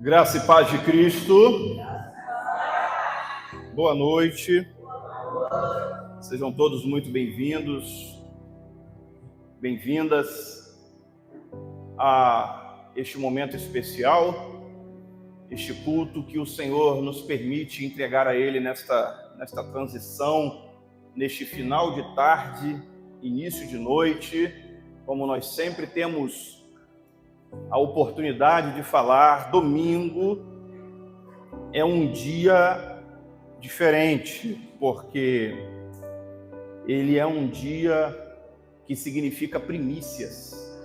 Graça e paz de Cristo. Boa noite. Sejam todos muito bem-vindos, bem-vindas a este momento especial, este culto que o Senhor nos permite entregar a Ele nesta transição, neste final de tarde, início de noite, como nós sempre temos a oportunidade de falar. Domingo é um dia diferente, porque ele é um dia que significa primícias.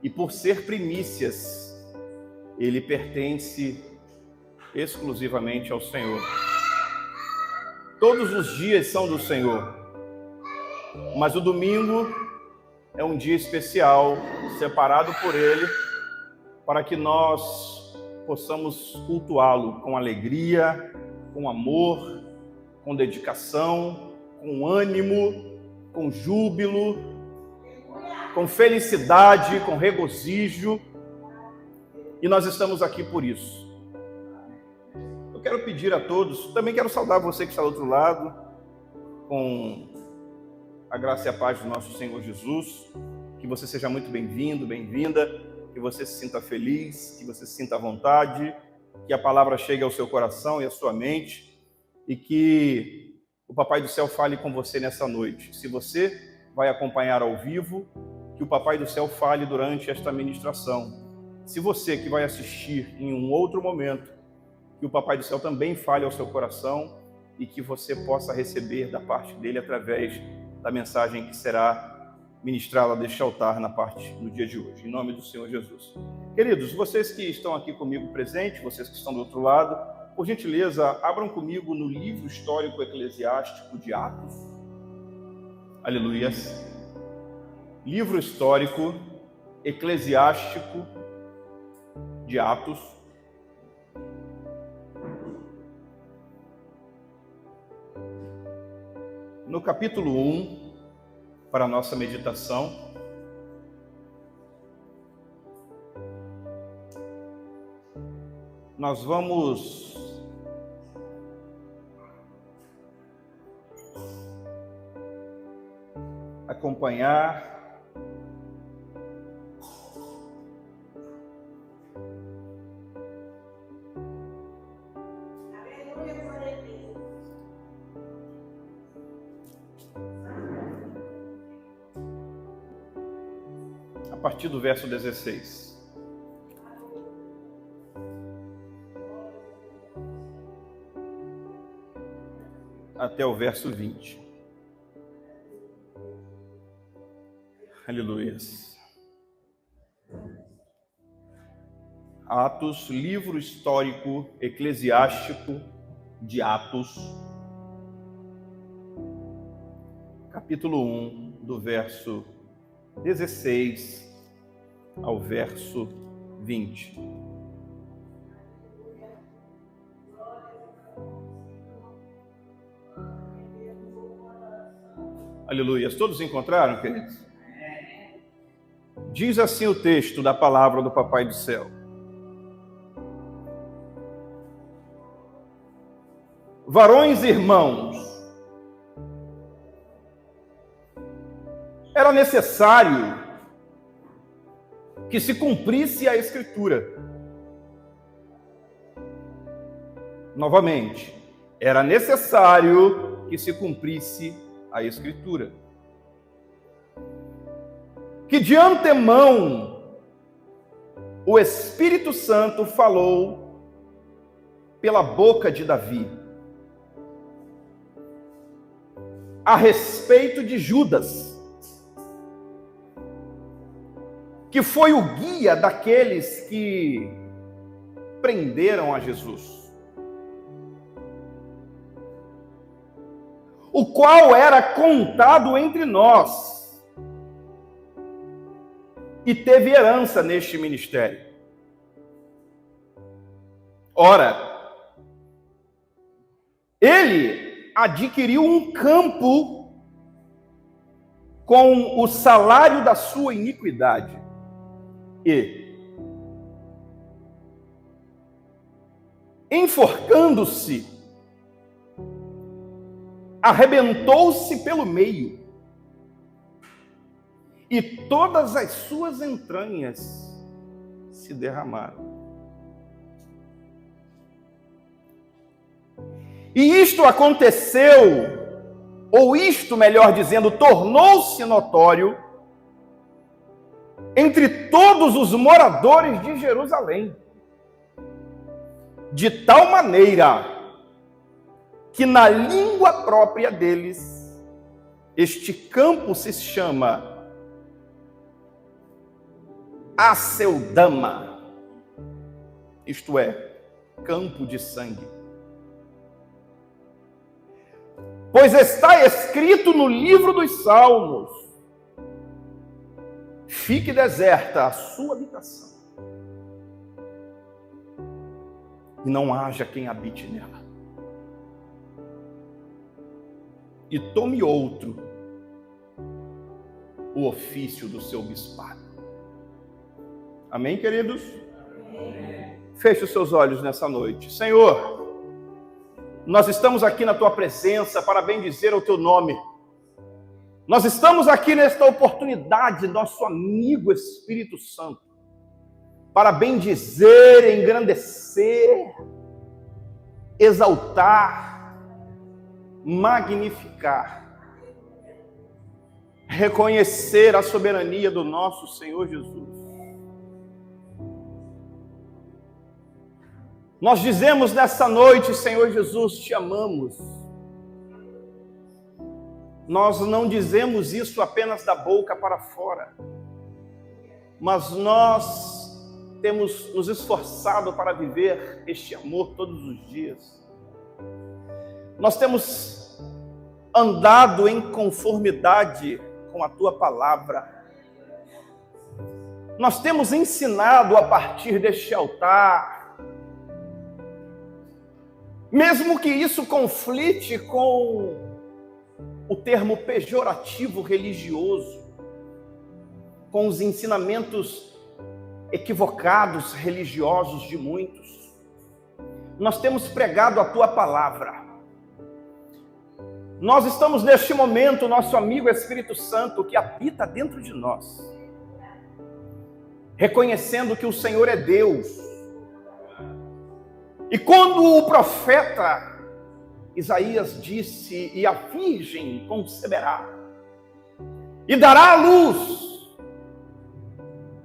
E por ser primícias, ele pertence exclusivamente ao Senhor. Todos os dias são do Senhor, mas o domingo é um dia especial, separado por Ele, para que nós possamos cultuá-lo com alegria, com amor, com dedicação, com ânimo, com júbilo, com felicidade, com regozijo. E nós estamos aqui por isso. Eu quero pedir a todos, também quero saudar você que está do outro lado, com a graça e a paz do nosso Senhor Jesus, que você seja muito bem-vindo, bem-vinda, que você se sinta feliz, que você se sinta à vontade, que a palavra chegue ao seu coração e à sua mente, e que o Papai do Céu fale com você nessa noite. Se você vai acompanhar ao vivo, que o Papai do Céu fale durante esta ministração. Se você que vai assistir em um outro momento, que o Papai do Céu também fale ao seu coração e que você possa receber da parte dele através da mensagem que será ministrada deste altar no dia de hoje, em nome do Senhor Jesus. Queridos, vocês que estão aqui comigo presentes, vocês que estão do outro lado, por gentileza, abram comigo no livro histórico eclesiástico de Atos. Aleluias. Livro histórico eclesiástico de Atos. No capítulo 1, para a nossa meditação, nós vamos acompanhar a partir do verso 16. Até o verso 20. Aleluias. Atos, livro histórico eclesiástico de Atos, capítulo 1, do verso 16 ao verso 20. Aleluia. Todos encontraram, queridos? Diz assim o texto da palavra do Papai do Céu. Varões e irmãos, era necessário que se cumprisse a Escritura. Novamente, era necessário que se cumprisse a Escritura. Que de antemão o Espírito Santo falou pela boca de Davi a respeito de Judas, que foi o guia daqueles que prenderam a Jesus, o qual era contado entre nós e teve herança neste ministério. Ora, ele adquiriu um campo com o salário da sua iniquidade. E, enforcando-se, arrebentou-se pelo meio, e todas as suas entranhas se derramaram. E isto aconteceu, ou isto, melhor dizendo, tornou-se notório entre todos os moradores de Jerusalém, de tal maneira que na língua própria deles, este campo se chama Aceldama, isto é, campo de sangue. Pois está escrito no livro dos Salmos: fique deserta a sua habitação, e não haja quem habite nela. E tome outro o ofício do seu bispado. Amém, queridos? Amém. Feche os seus olhos nessa noite. Senhor, nós estamos aqui na Tua presença para bendizer o Teu nome. Nós estamos aqui nesta oportunidade, nosso amigo Espírito Santo, para bendizer, engrandecer, exaltar, magnificar, reconhecer a soberania do nosso Senhor Jesus. Nós dizemos nessa noite, Senhor Jesus, te amamos. Nós não dizemos isso apenas da boca para fora, mas nós temos nos esforçado para viver este amor todos os dias. Nós temos andado em conformidade com a Tua palavra. Nós temos ensinado a partir deste altar, mesmo que isso conflite com o termo pejorativo religioso, com os ensinamentos equivocados religiosos de muitos. Nós temos pregado a Tua palavra. Nós estamos neste momento, nosso amigo Espírito Santo, que habita dentro de nós, reconhecendo que o Senhor é Deus. E quando o profeta Isaías disse: e a virgem conceberá, e dará à luz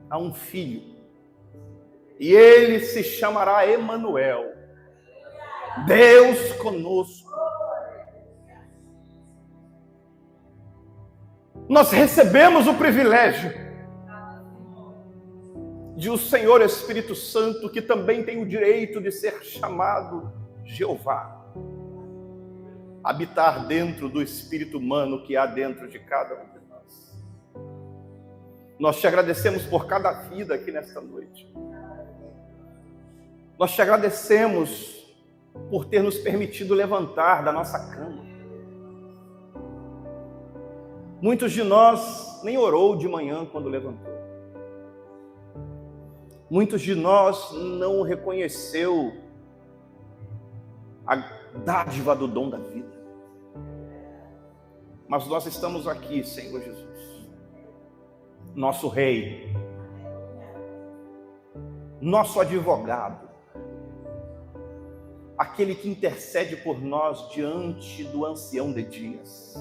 a um filho, e ele se chamará Emanuel, Deus conosco. Nós recebemos o privilégio de o Senhor Espírito Santo, que também tem o direito de ser chamado Jeová, habitar dentro do espírito humano que há dentro de cada um de nós. Nós te agradecemos por cada vida aqui nesta noite. Nós te agradecemos por ter nos permitido levantar da nossa cama. Muitos de nós nem orou de manhã quando levantou. Muitos de nós não reconheceu a dádiva do dom da vida. Mas nós estamos aqui, Senhor Jesus, nosso Rei, nosso advogado, aquele que intercede por nós diante do ancião de dias,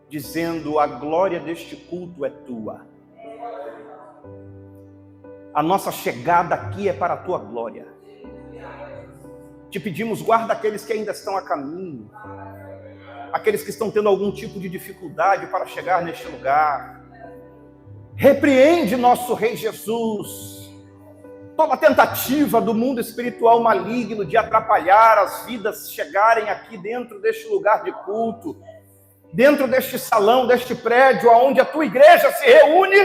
dizendo: a glória deste culto é Tua. A nossa chegada aqui é para a Tua glória. Te pedimos, guarda aqueles que ainda estão a caminho, aqueles que estão tendo algum tipo de dificuldade para chegar neste lugar. Repreende, nosso Rei Jesus, toda tentativa do mundo espiritual maligno de atrapalhar as vidas chegarem aqui dentro deste lugar de culto, dentro deste salão, deste prédio, onde a Tua igreja se reúne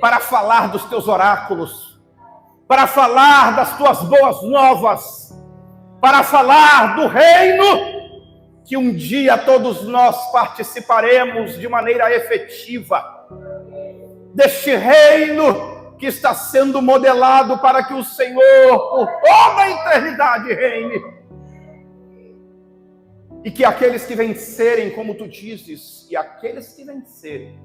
para falar dos Teus oráculos, para falar das Tuas boas novas, para falar do reino que um dia todos nós participaremos de maneira efetiva, deste reino que está sendo modelado para que o Senhor, por toda a eternidade, reine. E que aqueles que vencerem, como tu dizes, e aqueles que vencerem,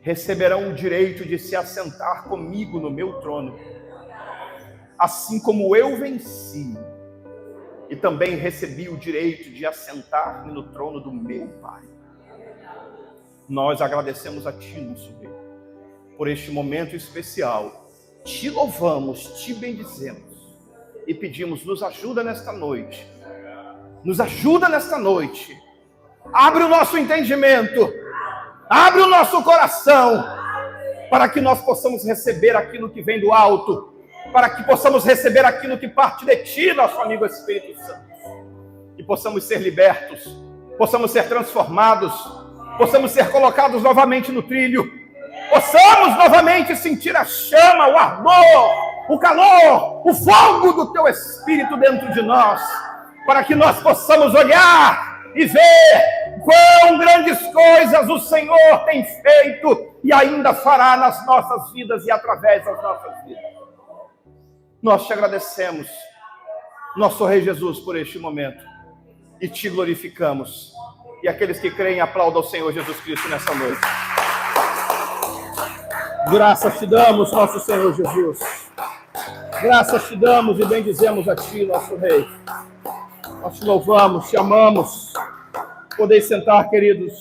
receberão o direito de se assentar comigo no meu trono, assim como eu venci, e também recebi o direito de assentar-me no trono do meu Pai. Nós agradecemos a Ti, nosso Deus, por este momento especial. Te louvamos, Te bendizemos e pedimos, nos ajuda nesta noite. Nos ajuda nesta noite. Abre o nosso entendimento. Abre o nosso coração. Para que nós possamos receber aquilo que vem do alto. Para que possamos receber aquilo que parte de Ti, nosso amigo Espírito Santo. E possamos ser libertos. Possamos ser transformados. Possamos ser colocados novamente no trilho. Possamos novamente sentir a chama, o ardor, o calor, o fogo do Teu Espírito dentro de nós. Para que nós possamos olhar e ver quão grandes coisas o Senhor tem feito e ainda fará nas nossas vidas e através das nossas vidas. Nós te agradecemos, nosso Rei Jesus, por este momento e te glorificamos. E aqueles que creem, aplaudam ao Senhor Jesus Cristo nessa noite. Graças te damos, nosso Senhor Jesus. Graças te damos e bendizemos a Ti, nosso Rei. Nós te louvamos, te amamos. Podeis sentar, queridos.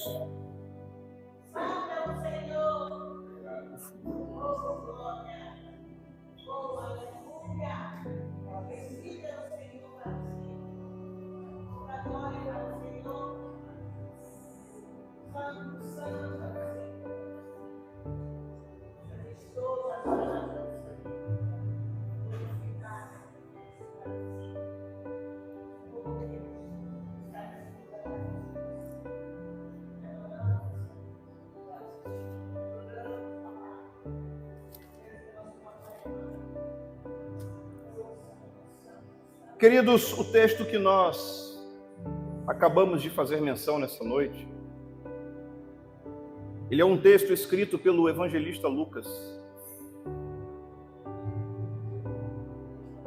Queridos, o texto que nós acabamos de fazer menção nessa noite, ele é um texto escrito pelo evangelista Lucas.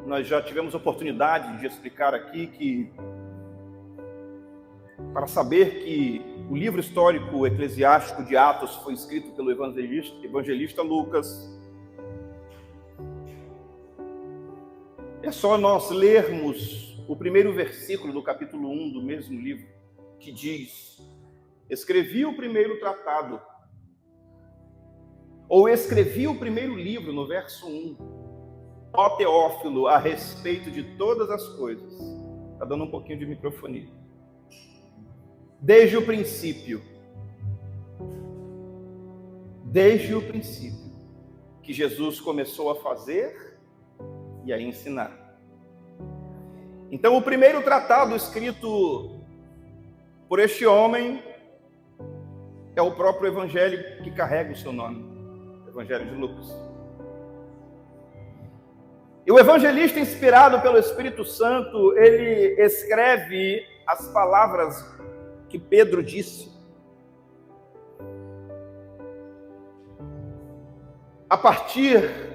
Nós já tivemos oportunidade de explicar aqui que, para saber que o livro histórico eclesiástico de Atos foi escrito pelo evangelista Lucas, é só nós lermos o primeiro versículo do capítulo 1 do mesmo livro, que diz: escrevi o primeiro tratado, ou escrevi o primeiro livro, no verso 1, ó Teófilo, a respeito de todas as coisas. Está dando um pouquinho de microfonia. Desde o princípio, que Jesus começou a fazer e a ensinar. Então, o primeiro tratado escrito por este homem é o próprio evangelho que carrega o seu nome, o Evangelho de Lucas. E o evangelista, inspirado pelo Espírito Santo, ele escreve as palavras que Pedro disse. A partir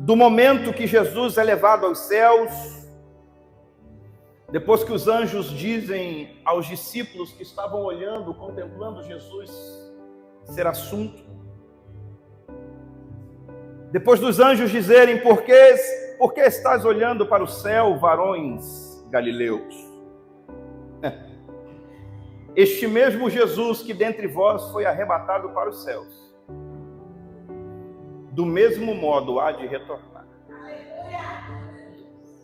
do momento que Jesus é levado aos céus, depois que os anjos dizem aos discípulos que estavam olhando, contemplando Jesus ser assunto, depois dos anjos dizerem: por que estás olhando para o céu, varões galileus? Este mesmo Jesus que dentre vós foi arrebatado para os céus, do mesmo modo há de retornar.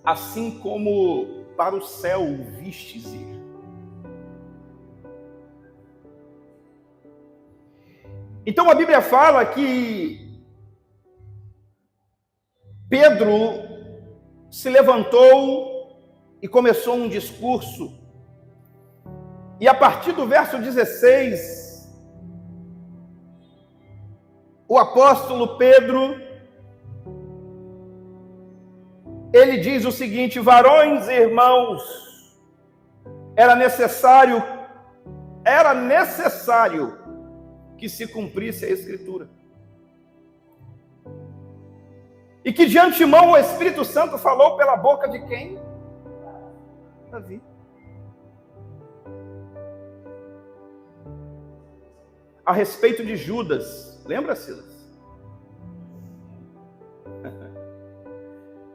Assim como para o céu o vistes ir. Então a Bíblia fala que Pedro se levantou e começou um discurso. E a partir do verso 16, o apóstolo Pedro, ele diz o seguinte: varões e irmãos, era necessário que se cumprisse a Escritura. E que de antemão o Espírito Santo falou pela boca de quem? Davi. A respeito de Judas, lembra, Silas?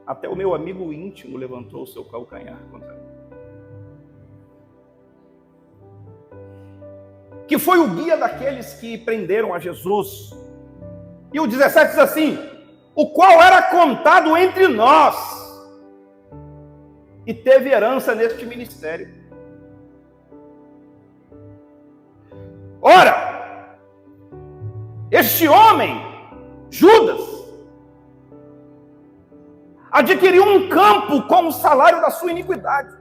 Até o meu amigo íntimo levantou o seu calcanhar contra mim. Que foi o guia daqueles que prenderam a Jesus. E o 17 diz assim: o qual era contado entre nós e teve herança neste ministério. Ora, este homem, Judas, adquiriu um campo com o salário da sua iniquidade.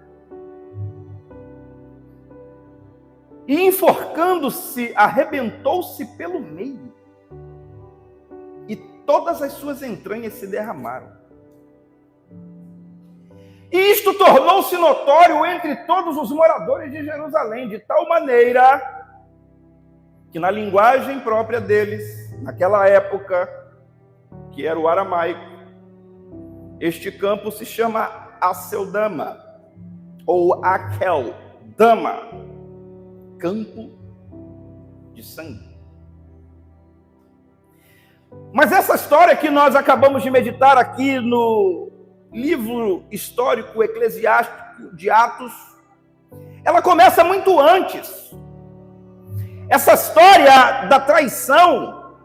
E enforcando-se, arrebentou-se pelo meio. E todas as suas entranhas se derramaram. E isto tornou-se notório entre todos os moradores de Jerusalém, de tal maneira que na linguagem própria deles, naquela época, que era o aramaico, este campo se chama Aceldama, ou Akeldama, campo de sangue. Mas essa história que nós acabamos de meditar aqui no livro histórico eclesiástico de Atos, ela começa muito antes. Essa história da traição,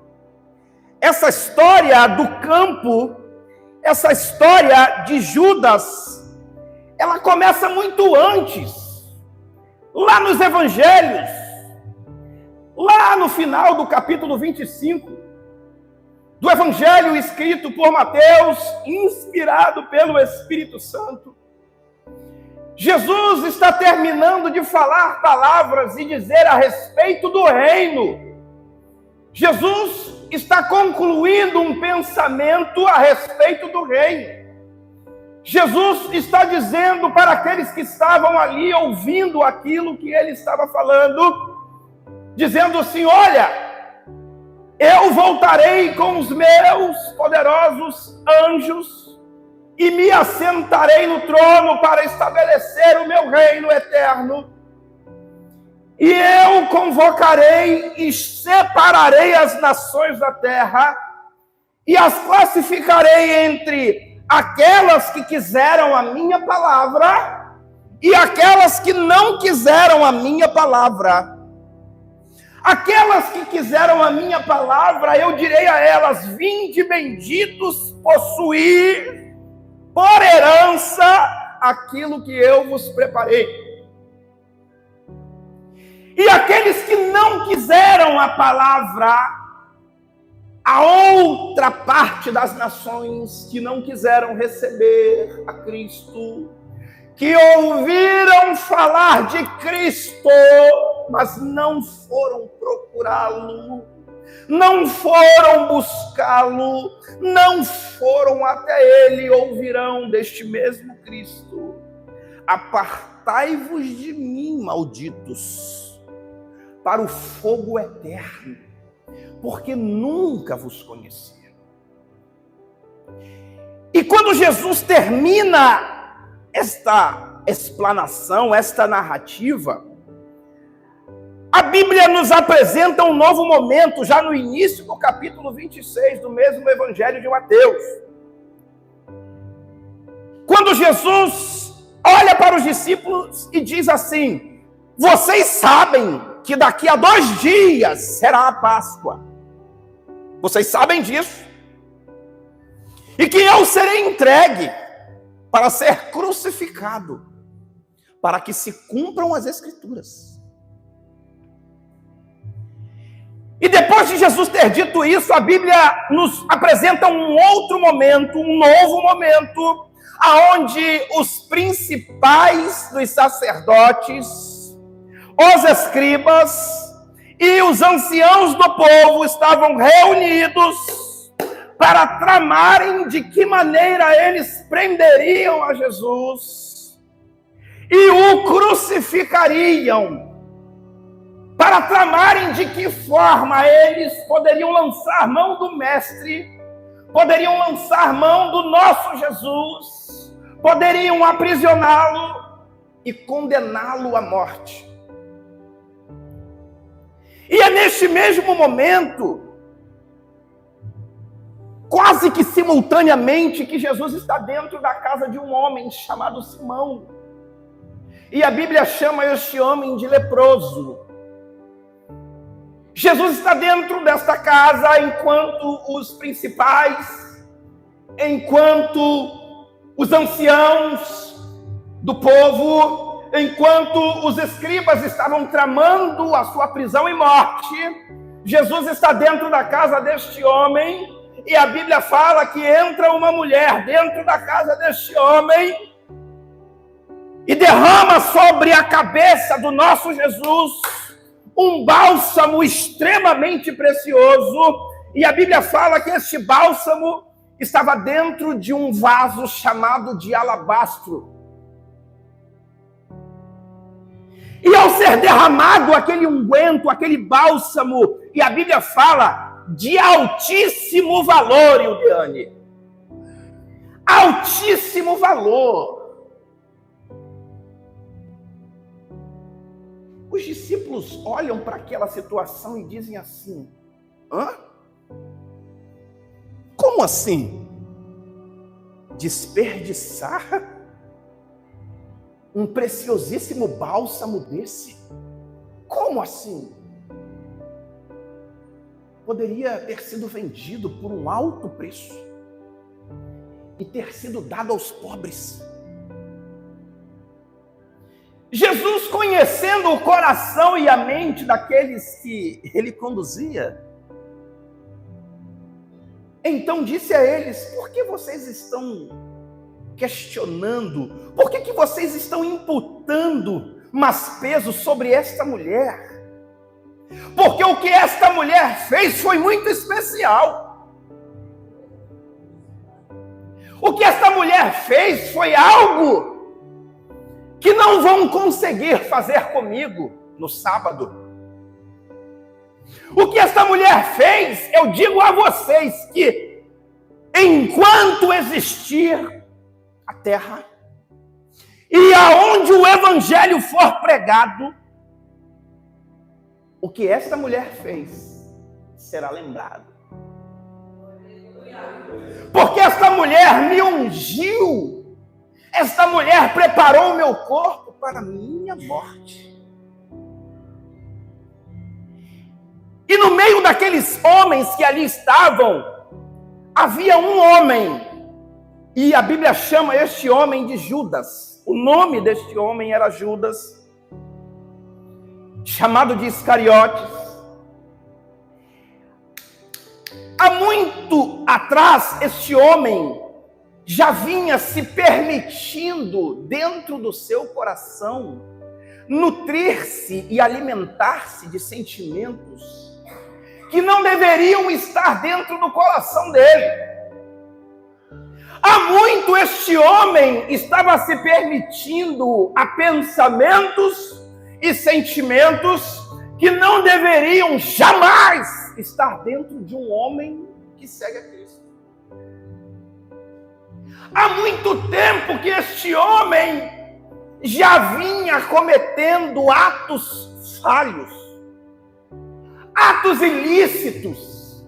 essa história do campo, essa história de Judas, ela começa muito antes. Lá nos evangelhos, lá no final do capítulo 25, do evangelho escrito por Mateus, inspirado pelo Espírito Santo, Jesus está terminando de falar palavras e dizer a respeito do reino. Jesus está concluindo um pensamento a respeito do reino. Jesus está dizendo para aqueles que estavam ali ouvindo aquilo que ele estava falando, dizendo assim: olha, eu voltarei com os meus poderosos anjos e me assentarei no trono para estabelecer o meu reino eterno. E eu convocarei e separarei as nações da terra e as classificarei entre aquelas que quiseram a minha palavra e aquelas que não quiseram a minha palavra. Aquelas que quiseram a minha palavra, eu direi a elas: vinde benditos possuir por herança aquilo que eu vos preparei. E aqueles que não quiseram a palavra, a outra parte das nações que não quiseram receber a Cristo, que ouviram falar de Cristo, mas não foram procurá-lo, não foram buscá-lo, não foram até ele, ouvirão deste mesmo Cristo: apartai-vos de mim, malditos, para o fogo eterno, porque nunca vos conheci. E quando Jesus termina esta explanação, esta narrativa, a Bíblia nos apresenta um novo momento, já no início do capítulo 26 do mesmo Evangelho de Mateus. Quando Jesus olha para os discípulos e diz assim: vocês sabem que daqui a 2 dias será a Páscoa. Vocês sabem disso. E que eu serei entregue para ser crucificado, para que se cumpram as Escrituras. E depois de Jesus ter dito isso, a Bíblia nos apresenta um outro momento, um novo momento, aonde os principais dos sacerdotes, os escribas e os anciãos do povo estavam reunidos para tramarem de que maneira eles prenderiam a Jesus e o crucificariam, para tramarem de que forma eles poderiam lançar mão do Mestre, poderiam lançar mão do nosso Jesus, poderiam aprisioná-lo e condená-lo à morte. E é neste mesmo momento, quase que simultaneamente, que Jesus está dentro da casa de um homem chamado Simão. E a Bíblia chama este homem de leproso. Jesus está dentro desta casa enquanto os principais, enquanto os anciãos do povo, enquanto os escribas estavam tramando a sua prisão e morte. Jesus está dentro da casa deste homem. E a Bíblia fala que entra uma mulher dentro da casa deste homem e derrama sobre a cabeça do nosso Jesus um bálsamo extremamente precioso. E a Bíblia fala que este bálsamo estava dentro de um vaso chamado de alabastro. E ao ser derramado aquele unguento, aquele bálsamo, e a Bíblia fala de altíssimo valor, Ildeane. Altíssimo valor. Os discípulos olham para aquela situação e dizem assim: hã? Como assim? Desperdiçar um preciosíssimo bálsamo desse? Como assim? Poderia ter sido vendido por um alto preço e ter sido dado aos pobres. Jesus, conhecendo o coração e a mente daqueles que ele conduzia, então disse a eles: por que vocês estão questionando? Por que vocês estão imputando mais peso sobre esta mulher? Porque o que esta mulher fez foi muito especial. O que esta mulher fez foi algo que não vão conseguir fazer comigo no sábado. O que esta mulher fez, eu digo a vocês que enquanto existir a terra e aonde o evangelho for pregado, o que esta mulher fez será lembrado. Porque esta mulher me ungiu, esta mulher preparou o meu corpo para a minha morte. E no meio daqueles homens que ali estavam, havia um homem, e a Bíblia chama este homem de Judas. O nome deste homem era Judas, chamado de Iscariotes. Há muito atrás, este homem já vinha se permitindo, dentro do seu coração, nutrir-se e alimentar-se de sentimentos que não deveriam estar dentro do coração dele. Há muito este homem estava se permitindo a pensamentos e sentimentos que não deveriam jamais estar dentro de um homem que segue a Cristo. Há muito tempo que este homem já vinha cometendo atos falhos, atos ilícitos,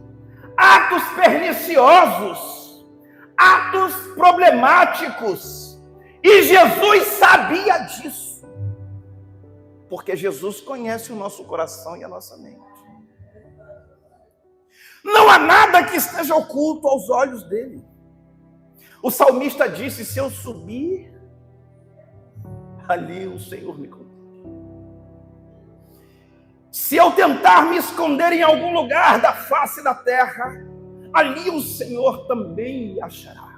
atos perniciosos, atos problemáticos, e Jesus sabia disso. Porque Jesus conhece o nosso coração e a nossa mente. Não há nada que esteja oculto aos olhos dele. O salmista disse: se eu subir, ali o Senhor me contempla. Se eu tentar me esconder em algum lugar da face da terra, ali o Senhor também me achará.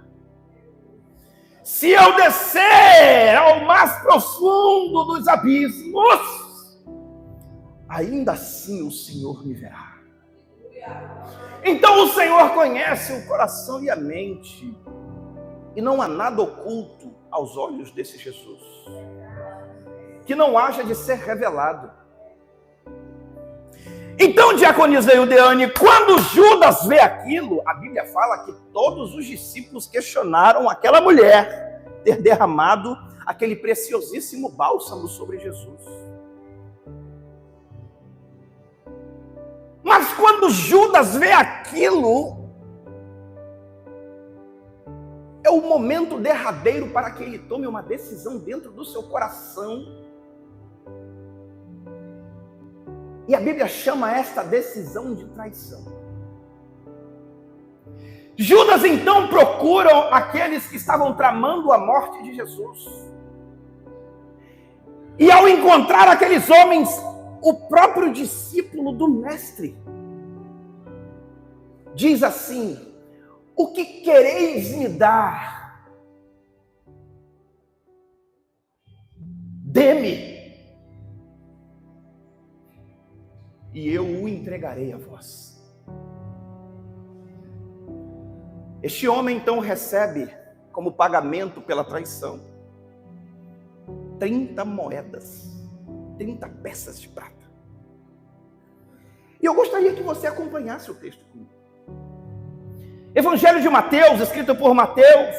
Se eu descer ao mais profundo dos abismos, ainda assim o Senhor me verá. Então o Senhor conhece o coração e a mente, e não há nada oculto aos olhos desse Jesus, que não haja de ser revelado. Então, diaconisa Eudeane, quando Judas vê aquilo, a Bíblia fala que todos os discípulos questionaram aquela mulher ter derramado aquele preciosíssimo bálsamo sobre Jesus. Mas quando Judas vê aquilo, é o momento derradeiro para que ele tome uma decisão dentro do seu coração. E a Bíblia chama esta decisão de traição. Judas então procura aqueles que estavam tramando a morte de Jesus. E ao encontrar aqueles homens, o próprio discípulo do mestre diz assim: o que quereis me dar? Dê-me, e eu o entregarei a vós. Este homem então recebe como pagamento pela traição 30 moedas, 30 peças de prata. E eu gostaria que você acompanhasse o texto comigo. Evangelho de Mateus, escrito por Mateus,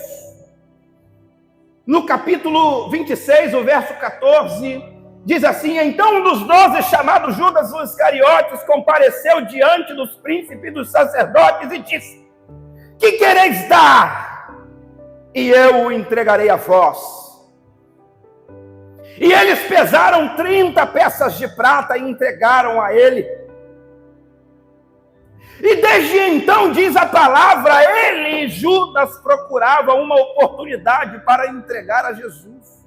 no capítulo 26, o verso 14, diz assim: então um dos 12, chamado Judas Iscariotes, compareceu diante dos príncipes dos sacerdotes e disse: que quereis dar? E eu o entregarei a vós. E eles pesaram 30 peças de prata e entregaram a ele. E desde então, diz a palavra, ele, Judas, procurava uma oportunidade para entregar a Jesus.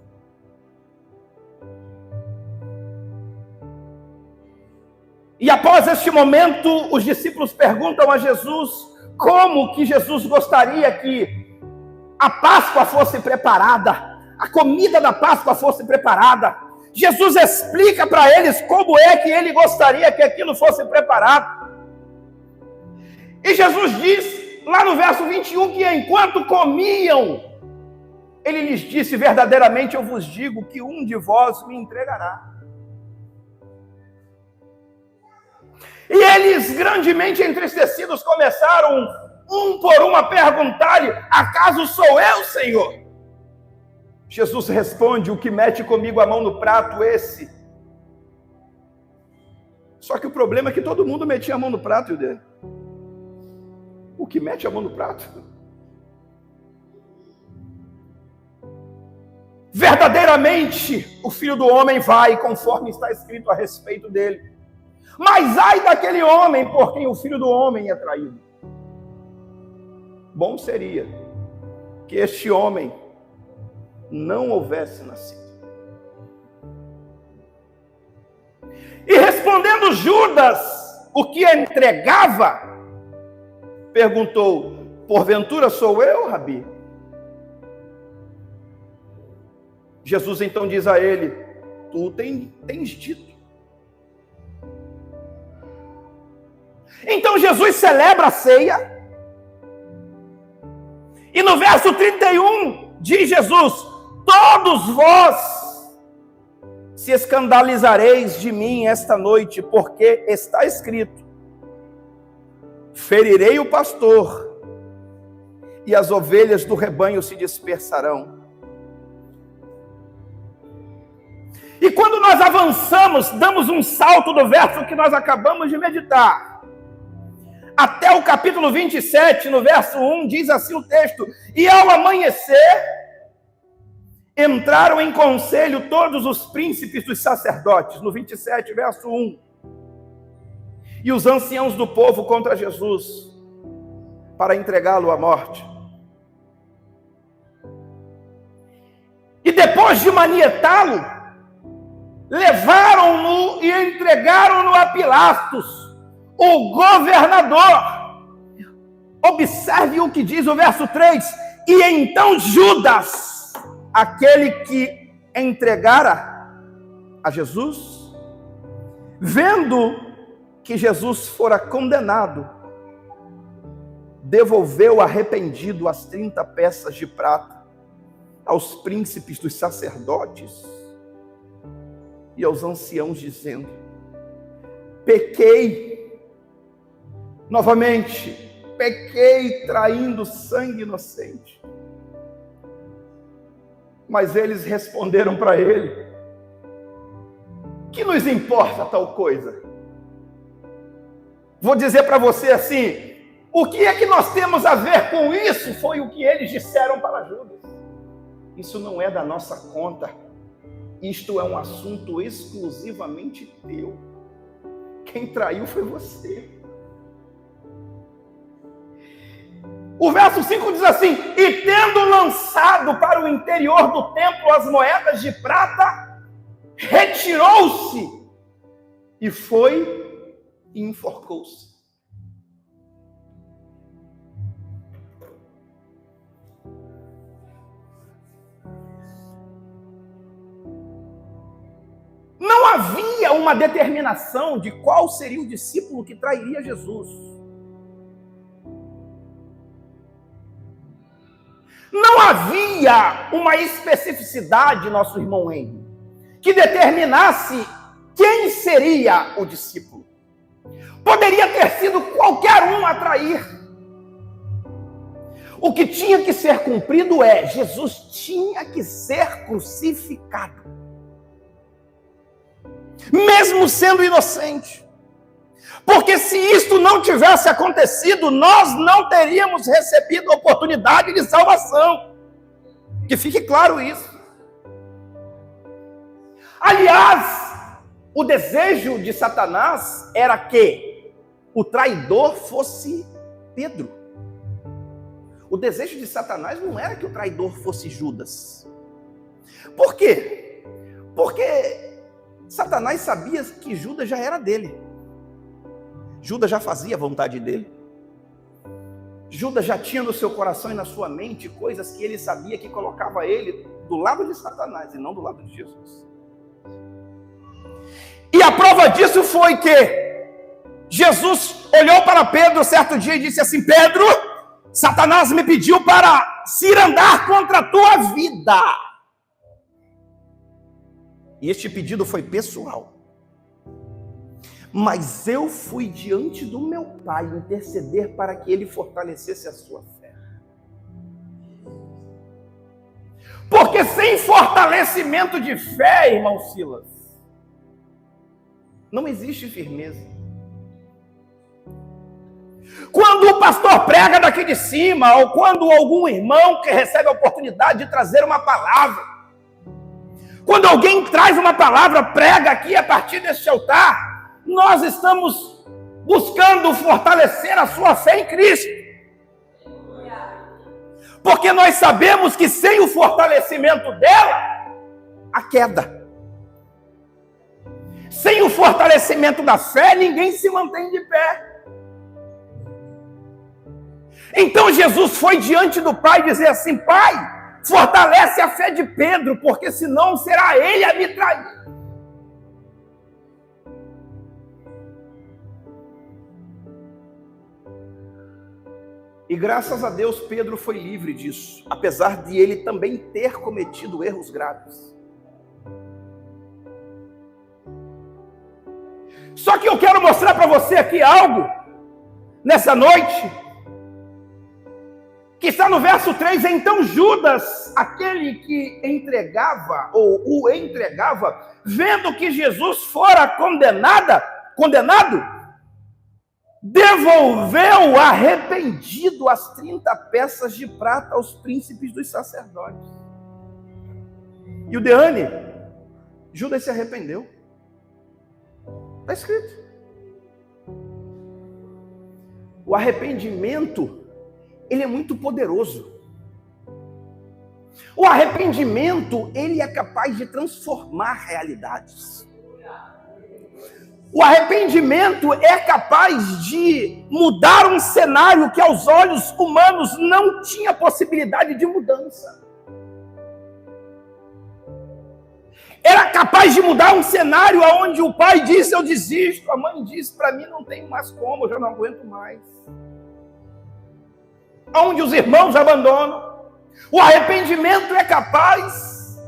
E após este momento, os discípulos perguntam a Jesus como que Jesus gostaria que a Páscoa fosse preparada, a comida da Páscoa fosse preparada. Jesus explica para eles como é que ele gostaria que aquilo fosse preparado. E Jesus diz, lá no verso 21, que enquanto comiam, ele lhes disse: verdadeiramente eu vos digo que um de vós me entregará. E eles, grandemente entristecidos, começaram um por um a perguntar-lhe: acaso sou eu, Senhor? Jesus responde: o que mete comigo a mão no prato, esse. Só que o problema é que todo mundo metia a mão no prato, e o dele. O que mete a mão no prato? Verdadeiramente, o Filho do Homem vai, conforme está escrito a respeito dele. Mas ai daquele homem por quem o Filho do Homem é traído. Bom seria que este homem não houvesse nascido. E respondendo Judas, o que entregava, perguntou: porventura sou eu, Rabi? Jesus então diz a ele: tu tens dito. Então Jesus celebra a ceia, e no verso 31 diz Jesus: todos vós se escandalizareis de mim esta noite, porque está escrito: ferirei o pastor, e as ovelhas do rebanho se dispersarão. E quando nós avançamos, damos um salto do verso que nós acabamos de meditar, até o capítulo 27, no verso 1, diz assim o texto: e ao amanhecer, entraram em conselho todos os príncipes dos sacerdotes, no 27, verso 1, e os anciãos do povo contra Jesus, para entregá-lo à morte. E depois de manietá-lo, levaram-no e entregaram-no a Pilatos, o governador. Observe o que diz o verso 3: e então Judas, aquele que entregara a Jesus, vendo que Jesus fora condenado, devolveu arrependido as 30 peças de prata aos príncipes dos sacerdotes e aos anciãos, dizendo: pequei. Novamente, pequei traindo sangue inocente. Mas eles responderam para ele: que nos importa tal coisa? Vou dizer para você assim: o que é que nós temos a ver com isso? Foi o que eles disseram para Judas. Isso não é da nossa conta. Isto é um assunto exclusivamente teu. Quem traiu foi você. O verso 5 diz assim: e tendo lançado para o interior do templo as moedas de prata, retirou-se e foi e enforcou-se. Não havia uma determinação de qual seria o discípulo que trairia Jesus. Não havia uma especificidade, nosso irmão Henry, que determinasse quem seria o discípulo. Poderia ter sido qualquer um a trair. O que tinha que ser cumprido é: Jesus tinha que ser crucificado, mesmo sendo inocente. Porque se isto não tivesse acontecido, nós não teríamos recebido a oportunidade de salvação. Que fique claro isso. Aliás, o desejo de Satanás era que o traidor fosse Pedro. O desejo de Satanás não era que o traidor fosse Judas. Por quê? Porque Satanás sabia que Judas já era dele. Judas já fazia a vontade dele. Judas já tinha no seu coração e na sua mente coisas que ele sabia que colocava ele do lado de Satanás e não do lado de Jesus. E a prova disso foi que Jesus olhou para Pedro certo dia e disse assim: Pedro, Satanás me pediu para se andar contra a tua vida. E este pedido foi pessoal. Mas eu fui diante do meu Pai interceder para que ele fortalecesse a sua fé. Porque sem fortalecimento de fé, irmão Silas, não existe firmeza. Quando o pastor prega daqui de cima, ou quando algum irmão que recebe a oportunidade de trazer uma palavra, quando alguém traz uma palavra, prega aqui a partir deste altar, nós estamos buscando fortalecer a sua fé em Cristo. Porque nós sabemos que sem o fortalecimento dela, a queda. Sem o fortalecimento da fé, ninguém se mantém de pé. Então Jesus foi diante do Pai dizer assim: Pai, fortalece a fé de Pedro, porque senão será ele a me trair. E graças a Deus Pedro foi livre disso, apesar de ele também ter cometido erros graves. Só que eu quero mostrar para você aqui algo, nessa noite, que está no verso 3, então Judas, aquele que entregava, ou o entregava, vendo que Jesus fora condenado, devolveu arrependido as 30 peças de prata aos príncipes dos sacerdotes. E o Deane, Judas se arrependeu. Está escrito. O arrependimento, ele é muito poderoso. O arrependimento, ele é capaz de transformar realidades. O arrependimento é capaz de mudar um cenário que aos olhos humanos não tinha possibilidade de mudança. Era capaz de mudar um cenário onde o pai disse: eu desisto, a mãe disse: para mim não tem mais como, eu já não aguento mais. Onde os irmãos abandonam. O arrependimento é capaz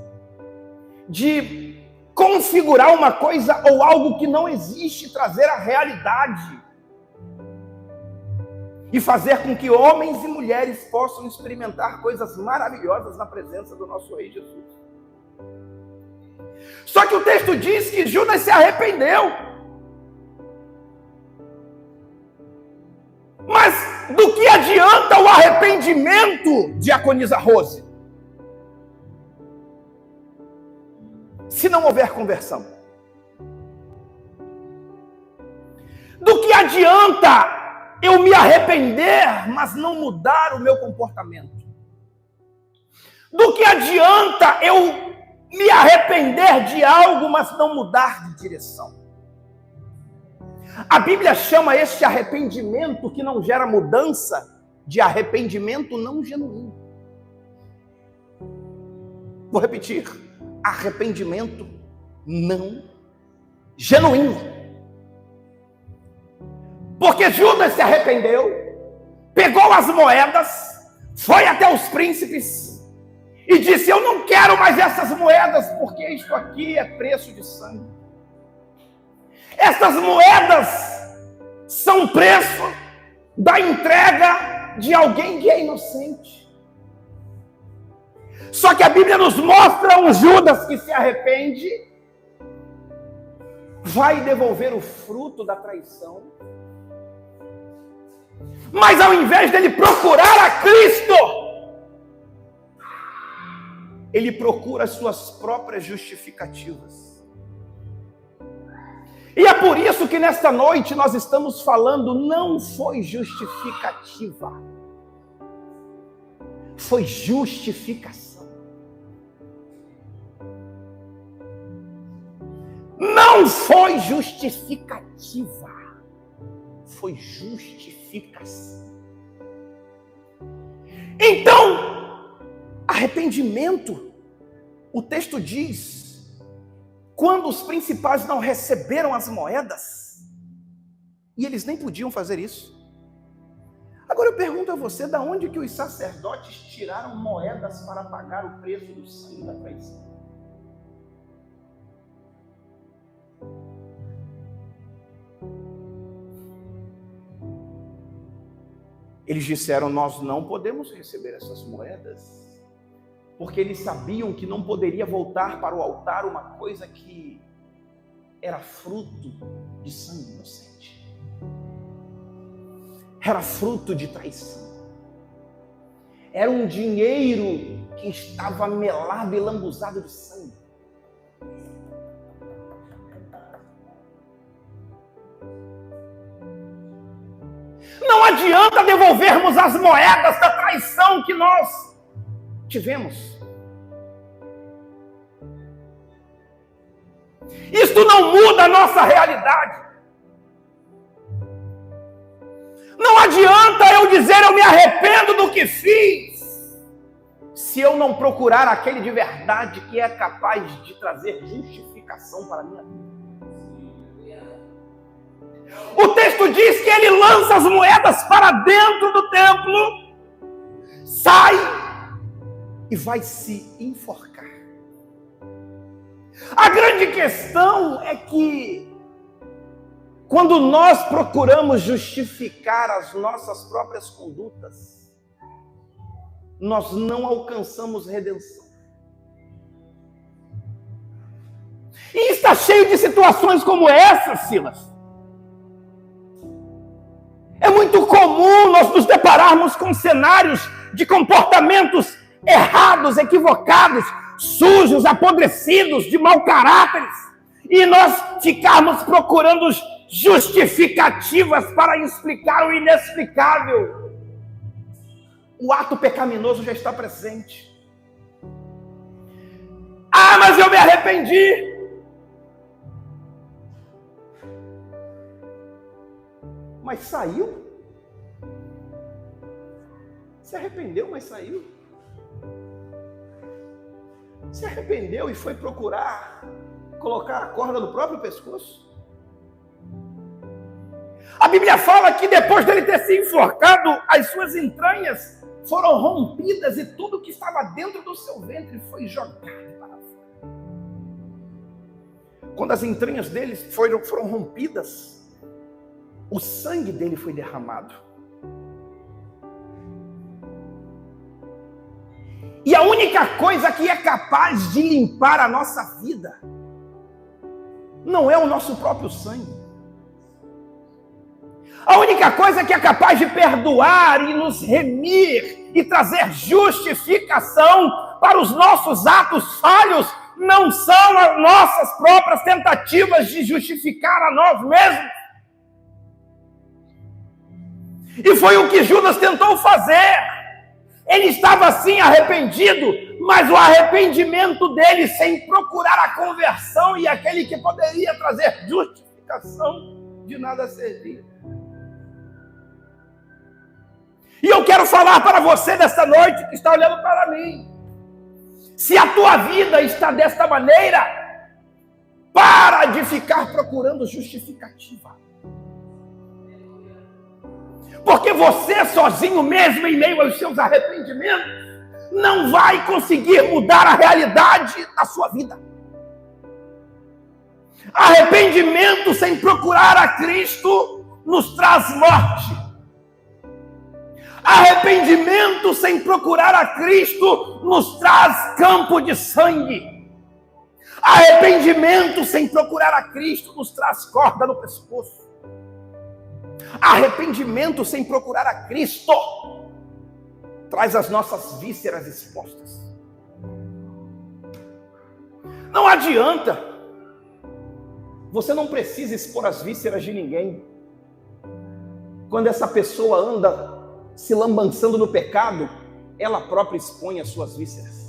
de configurar uma coisa ou algo que não existe, trazer a realidade e fazer com que homens e mulheres possam experimentar coisas maravilhosas na presença do nosso Rei Jesus. Só que o texto diz que Judas se arrependeu. Mas do que adianta o arrependimento, diaconisa Rose, se não houver conversão? Do que adianta eu me arrepender, mas não mudar o meu comportamento? Do que adianta eu me arrepender de algo, mas não mudar de direção? A Bíblia chama este arrependimento que não gera mudança de arrependimento não genuíno. Vou repetir: arrependimento não genuíno. Porque Judas se arrependeu, pegou as moedas, foi até os príncipes e disse: eu não quero mais essas moedas, porque isto aqui é preço de sangue. Essas moedas são preço da entrega de alguém que é inocente. Só que a Bíblia nos mostra um Judas que se arrepende, vai devolver o fruto da traição, mas ao invés dele procurar a Cristo, ele procura as suas próprias justificativas. E é por isso que nesta noite nós estamos falando, não foi justificativa, foi justificação. Não foi justificativa, foi justificação. Então, arrependimento, o texto diz, quando os principais não receberam as moedas, e eles nem podiam fazer isso. Agora eu pergunto a você, da onde que os sacerdotes tiraram moedas para pagar o preço do sangue da traição? Eles disseram: nós não podemos receber essas moedas, porque eles sabiam que não poderia voltar para o altar uma coisa que era fruto de sangue inocente. Era fruto de traição. Era um dinheiro que estava melado e lambuzado de sangue. Não adianta devolvermos as moedas da traição que nós tivemos. Isto não muda a nossa realidade. Não adianta eu dizer eu me arrependo do que fiz, se eu não procurar aquele de verdade que é capaz de trazer justificação para a minha vida. O texto diz que ele lança as moedas para dentro do templo, sai e vai se enforcar. A grande questão é que, quando nós procuramos justificar as nossas próprias condutas, nós não alcançamos redenção. E está cheio de situações como essa, Silas. É muito comum nós nos depararmos com cenários de comportamentos errados, equivocados, sujos, apodrecidos, de mau caráteres, e nós ficarmos procurando justificativas para explicar o inexplicável. O ato pecaminoso já está presente. Ah, mas eu me arrependi. Mas saiu? Se arrependeu, mas saiu? Se arrependeu e foi procurar colocar a corda no próprio pescoço? A Bíblia fala que depois dele ter se enforcado, as suas entranhas foram rompidas e tudo que estava dentro do seu ventre foi jogado para fora. quando as entranhas dele foram rompidas, o sangue dele foi derramado. E a única coisa que é capaz de limpar a nossa vida não é o nosso próprio sangue. A única coisa que é capaz de perdoar e nos remir e trazer justificação para os nossos atos falhos não são as nossas próprias tentativas de justificar a nós mesmos. E foi o que Judas tentou fazer. Ele estava assim arrependido, mas o arrependimento dele sem procurar a conversão e aquele que poderia trazer justificação de nada servia. E eu quero falar para você desta noite que está olhando para mim. Se a tua vida está desta maneira, para de ficar procurando justificativa. Porque você sozinho mesmo, em meio aos seus arrependimentos, não vai conseguir mudar a realidade da sua vida. Arrependimento sem procurar a Cristo nos traz morte. Arrependimento sem procurar a Cristo nos traz campo de sangue. Arrependimento sem procurar a Cristo nos traz corda no pescoço. Arrependimento sem procurar a Cristo traz as nossas vísceras expostas. Não adianta. Você não precisa expor as vísceras de ninguém. Quando essa pessoa anda se lambançando no pecado, ela própria expõe as suas vísceras.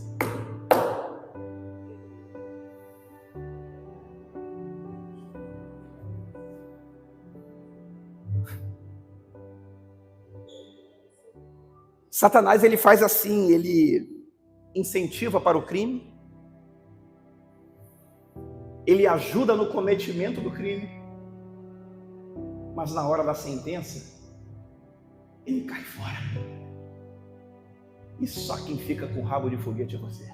Satanás, ele faz assim, ele incentiva para o crime, ele ajuda no cometimento do crime, mas na hora da sentença, ele cai fora. E só quem fica com o rabo de foguete é você.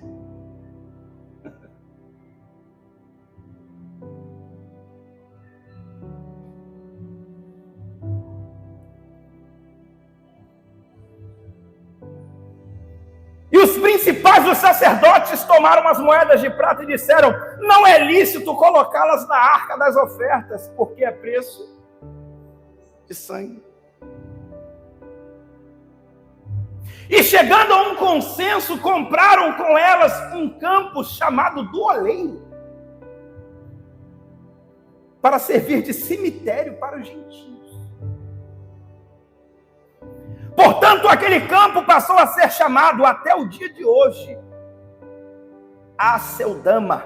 E os principais dos sacerdotes tomaram as moedas de prata e disseram: não é lícito colocá-las na arca das ofertas, porque é preço de sangue. E chegando a um consenso, compraram com elas um campo chamado do Oleiro, para servir de cemitério para os gentios. Portanto, aquele campo passou a ser chamado até o dia de hoje Aceldama.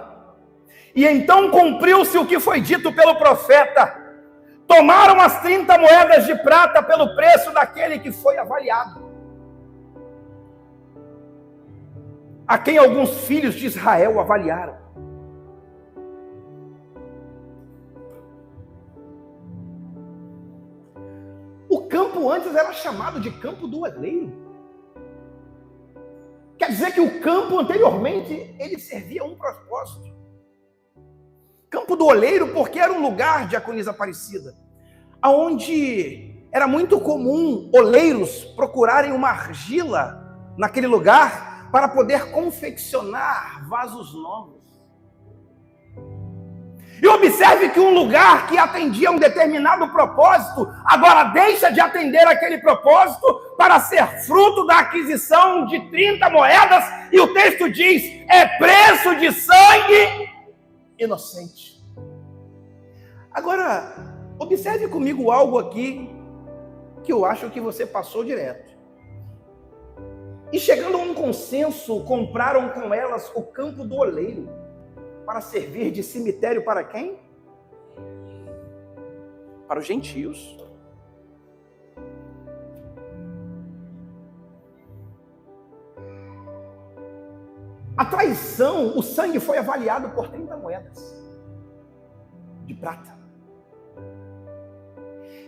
E então cumpriu-se o que foi dito pelo profeta: tomaram as 30 moedas de prata pelo preço daquele que foi avaliado, a quem alguns filhos de Israel avaliaram. O campo antes era chamado de campo do Oleiro. Quer dizer que o campo anteriormente, ele servia a um propósito. Campo do Oleiro porque era um lugar, diaconisa Aparecida, onde era muito comum oleiros procurarem uma argila naquele lugar para poder confeccionar vasos novos. E observe que um lugar que atendia a um determinado propósito, agora deixa de atender aquele propósito para ser fruto da aquisição de 30 moedas, e o texto diz: é preço de sangue inocente. Agora, observe comigo algo aqui que eu acho que você passou direto. E chegando a um consenso, compraram com elas o campo do Oleiro, para servir de cemitério para quem? Para os gentios. A traição, o sangue foi avaliado por 30 moedas de prata.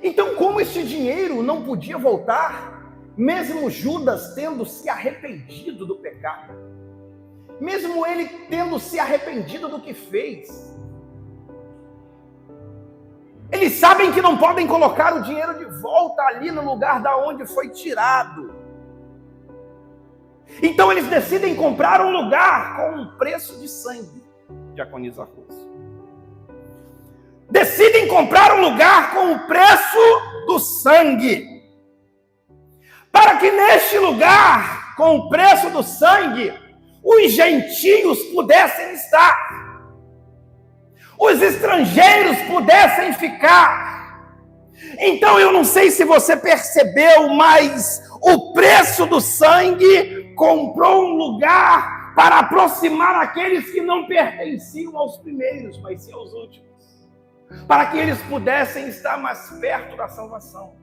Então, como este dinheiro não podia voltar, mesmo Judas tendo se arrependido do pecado, mesmo ele tendo se arrependido do que fez, Eles sabem que não podem colocar o dinheiro de volta ali no lugar da onde foi tirado. Então eles decidem comprar um lugar com um preço de sangue. Diaconisa Rosa. Decidem comprar um lugar com o preço do sangue. Para que neste lugar, com o preço do sangue, os gentios pudessem estar. Os estrangeiros pudessem ficar. Então eu não sei se você percebeu, mas o preço do sangue comprou um lugar para aproximar aqueles que não pertenciam aos primeiros, mas sim aos últimos. Para que eles pudessem estar mais perto da salvação.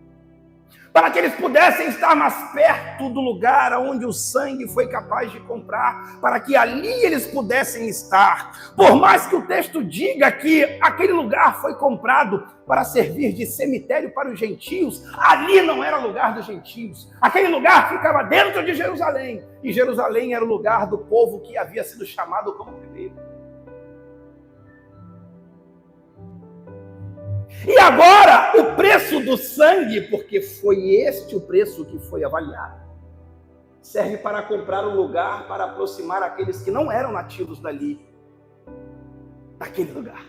Para que eles pudessem estar mais perto do lugar onde o sangue foi capaz de comprar, para que ali eles pudessem estar. Por mais que o texto diga que aquele lugar foi comprado para servir de cemitério para os gentios, ali não era lugar dos gentios. Aquele lugar ficava dentro de Jerusalém, e Jerusalém era o lugar do povo que havia sido chamado como primeiro. E agora, o preço do sangue, porque foi este o preço que foi avaliado, serve para comprar um lugar para aproximar aqueles que não eram nativos dali, daquele lugar.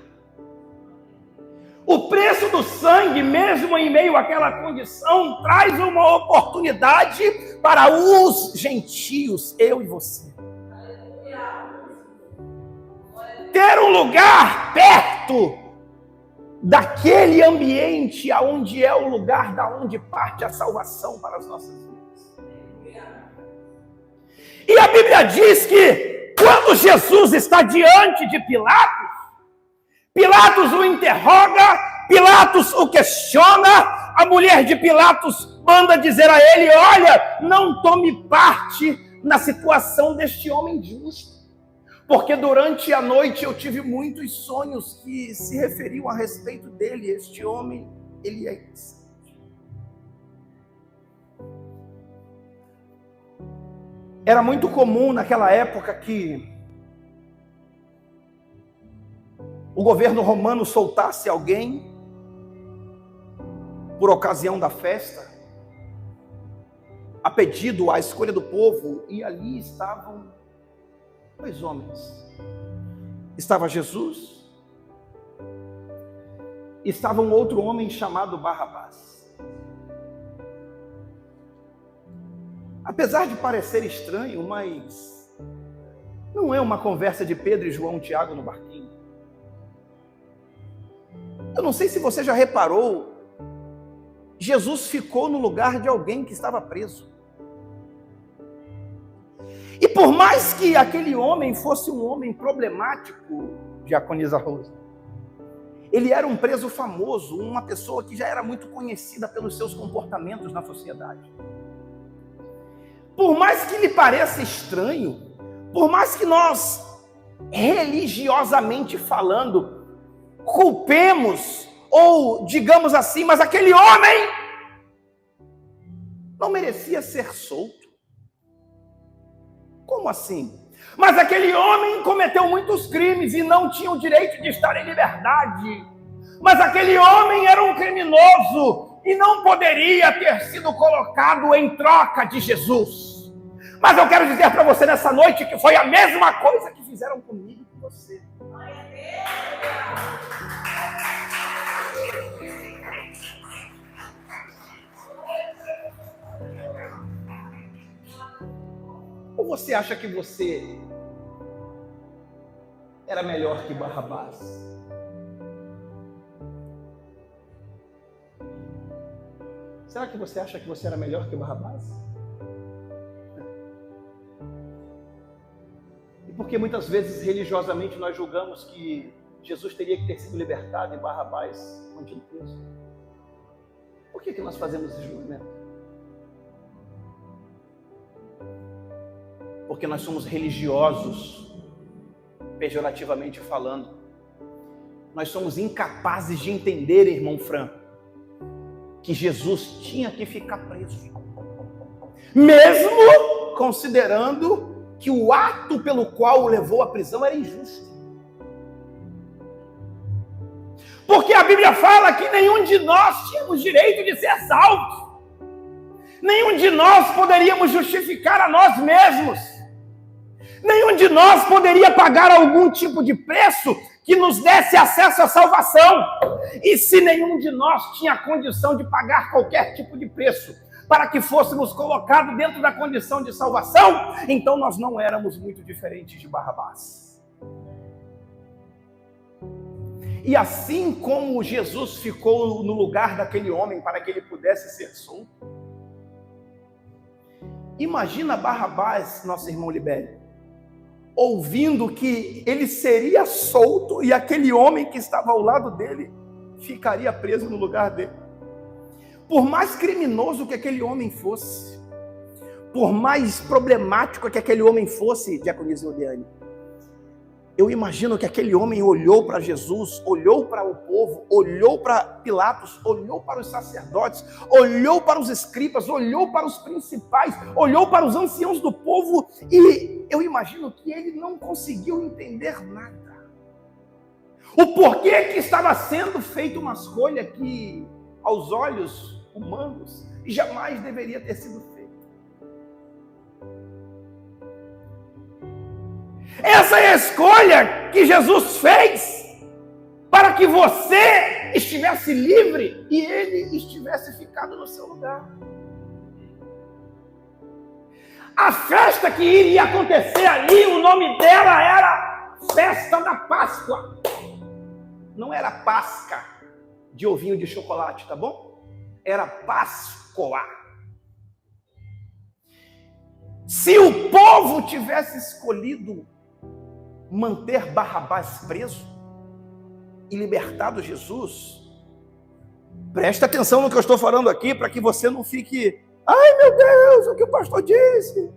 O preço do sangue, mesmo em meio àquela condição, traz uma oportunidade para os gentios, eu e você. Ter um lugar perto daquele ambiente aonde é o lugar da onde parte a salvação para as nossas vidas. E a Bíblia diz que quando Jesus está diante de Pilatos, Pilatos o interroga, Pilatos o questiona, a mulher de Pilatos manda dizer a ele: olha, não tome parte na situação deste homem justo. Porque durante a noite eu tive muitos sonhos que se referiam a respeito dele. Este homem, ele é inocente. Era muito comum naquela época que o governo romano soltasse alguém por ocasião da festa, a pedido, à escolha do povo, e ali estavam 2 homens. Estava Jesus, estava um outro homem chamado Barrabás. Apesar de parecer estranho, mas não é uma conversa de Pedro e João Tiago no barquinho. Eu não sei se você já reparou, Jesus ficou no lugar de alguém que estava preso. E por mais que aquele homem fosse um homem problemático, Diaconisa Rosa, ele era um preso famoso, uma pessoa que já era muito conhecida pelos seus comportamentos na sociedade. Por mais que lhe pareça estranho, por mais que nós, religiosamente falando, culpemos, ou digamos assim, mas aquele homem não merecia ser solto. Como assim? Mas aquele homem cometeu muitos crimes e não tinha o direito de estar em liberdade. Mas aquele homem era um criminoso e não poderia ter sido colocado em troca de Jesus. Mas eu quero dizer para você nessa noite que foi a mesma coisa que fizeram comigo e com você. Ou você acha que você era melhor que Barrabás? Será que você acha que você era melhor que Barrabás? E por que muitas vezes religiosamente nós julgamos que Jesus teria que ter sido libertado e Barrabás mantido preso? Por que nós fazemos esse julgamento? Porque nós somos religiosos, pejorativamente falando. Nós somos incapazes de entender, irmão Fran, que Jesus tinha que ficar preso. Mesmo considerando que o ato pelo qual o levou à prisão era injusto. Porque a Bíblia fala que nenhum de nós tínhamos direito de ser salvos. Nenhum de nós poderíamos justificar a nós mesmos. Nenhum de nós poderia pagar algum tipo de preço que nos desse acesso à salvação. E se nenhum de nós tinha condição de pagar qualquer tipo de preço para que fôssemos colocados dentro da condição de salvação, então nós não éramos muito diferentes de Barrabás. E assim como Jesus ficou no lugar daquele homem para que ele pudesse ser solto, imagina Barrabás, nosso irmão Libério, ouvindo que ele seria solto e aquele homem que estava ao lado dele ficaria preso no lugar dele. Por mais criminoso que aquele homem fosse, por mais problemático que aquele homem fosse, Diaconisa Odeane, eu imagino que aquele homem olhou para Jesus, olhou para o povo, olhou para Pilatos, olhou para os sacerdotes, olhou para os escribas, olhou para os principais, olhou para os anciãos do povo e eu imagino que ele não conseguiu entender nada. O porquê que estava sendo feita uma escolha que, aos olhos humanos, jamais deveria ter sido feita. Essa é a escolha que Jesus fez para que você estivesse livre e ele estivesse ficado no seu lugar. A festa que iria acontecer ali, o nome dela era Festa da Páscoa. Não era Páscoa de ovinho de chocolate, tá bom? Era Páscoa. Se o povo tivesse escolhido manter Barrabás preso e libertado Jesus, presta atenção no que eu estou falando aqui, para que você não fique, ai meu Deus, o que o pastor disse.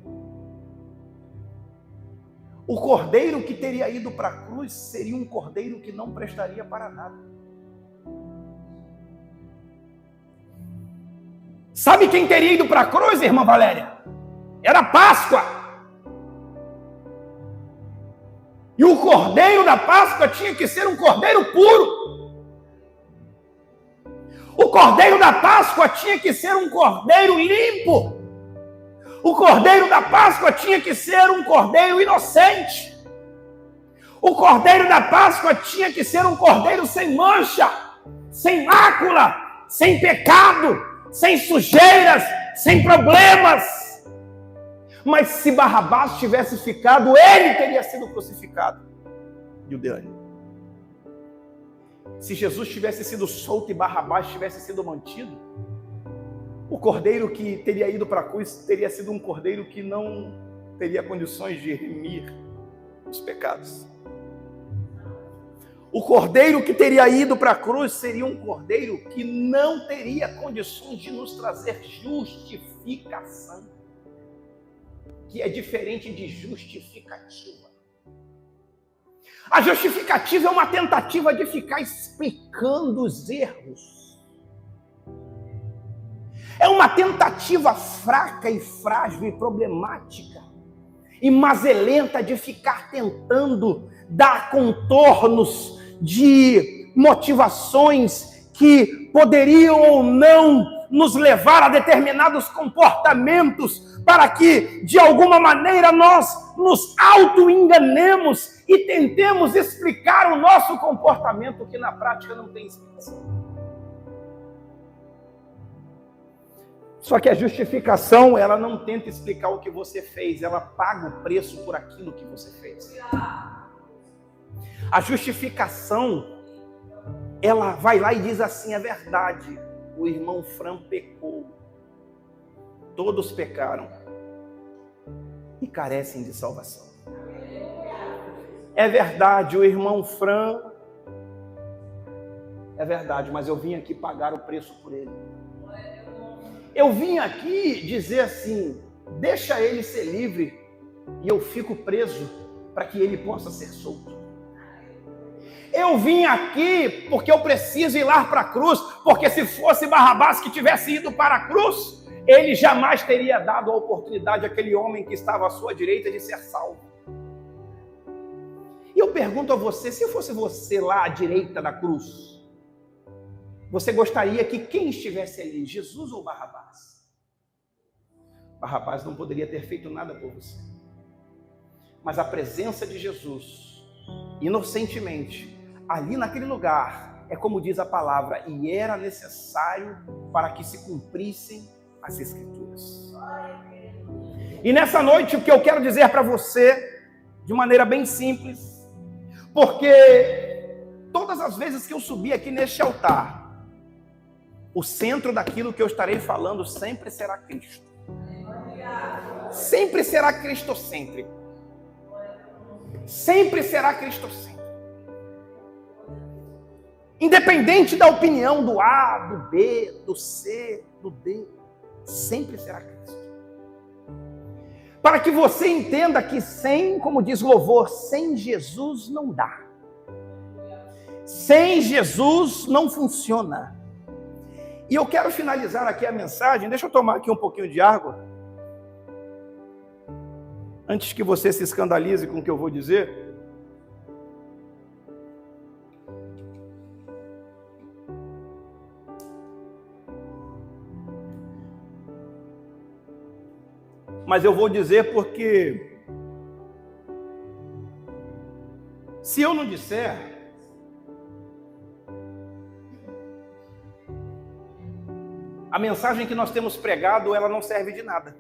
O cordeiro que teria ido para a cruz seria um cordeiro que não prestaria para nada. Sabe quem teria ido para a cruz, irmã Valéria? Era Páscoa. E o cordeiro da Páscoa tinha que ser um cordeiro puro. O cordeiro da Páscoa tinha que ser um cordeiro limpo. O cordeiro da Páscoa tinha que ser um cordeiro inocente. O cordeiro da Páscoa tinha que ser um cordeiro sem mancha, sem mácula, sem pecado, sem sujeiras, sem problemas. Mas se Barrabás tivesse ficado, ele teria sido crucificado. Judeane. Se Jesus tivesse sido solto e Barrabás tivesse sido mantido, o cordeiro que teria ido para a cruz teria sido um cordeiro que não teria condições de remir os pecados. O cordeiro que teria ido para a cruz seria um cordeiro que não teria condições de nos trazer justificação, que é diferente de justificativa. A justificativa é uma tentativa de ficar explicando os erros. É uma tentativa fraca e frágil e problemática e mazelenta de ficar tentando dar contornos de motivações que poderiam ou não nos levar a determinados comportamentos para que, de alguma maneira, nós nos auto-enganemos e tentemos explicar o nosso comportamento que na prática não tem explicação. Só que a justificação, ela não tenta explicar o que você fez, ela paga o preço por aquilo que você fez. A justificação, ela vai lá e diz assim, é verdade, o irmão Fran pecou, todos pecaram e carecem de salvação. É verdade, o irmão Fran, é verdade, mas eu vim aqui pagar o preço por ele. Eu vim aqui dizer assim, deixa ele ser livre e eu fico preso para que ele possa ser solto. Eu vim aqui porque eu preciso ir lá para a cruz, porque se fosse Barrabás que tivesse ido para a cruz, ele jamais teria dado a oportunidade àquele homem que estava à sua direita de ser salvo. E eu pergunto a você, se fosse você lá à direita da cruz, você gostaria que quem estivesse ali, Jesus ou Barrabás? Barrabás não poderia ter feito nada por você. Mas a presença de Jesus, inocentemente, ali naquele lugar, é como diz a palavra, e era necessário para que se cumprissem as Escrituras. E nessa noite, o que eu quero dizer para você, de maneira bem simples, porque todas as vezes que eu subir aqui neste altar, o centro daquilo que eu estarei falando sempre será Cristo. Sempre será cristocêntrico. Sempre será cristocêntrico. Independente da opinião do A, do B, do C, do D, sempre será Cristo. Para que você entenda que sem, como diz o louvor, sem Jesus não dá. Sem Jesus não funciona. E eu quero finalizar aqui a mensagem, deixa eu tomar aqui um pouquinho de água, antes que você se escandalize com o que eu vou dizer. Mas eu vou dizer porque, se eu não disser, a mensagem que nós temos pregado, ela não serve de nada.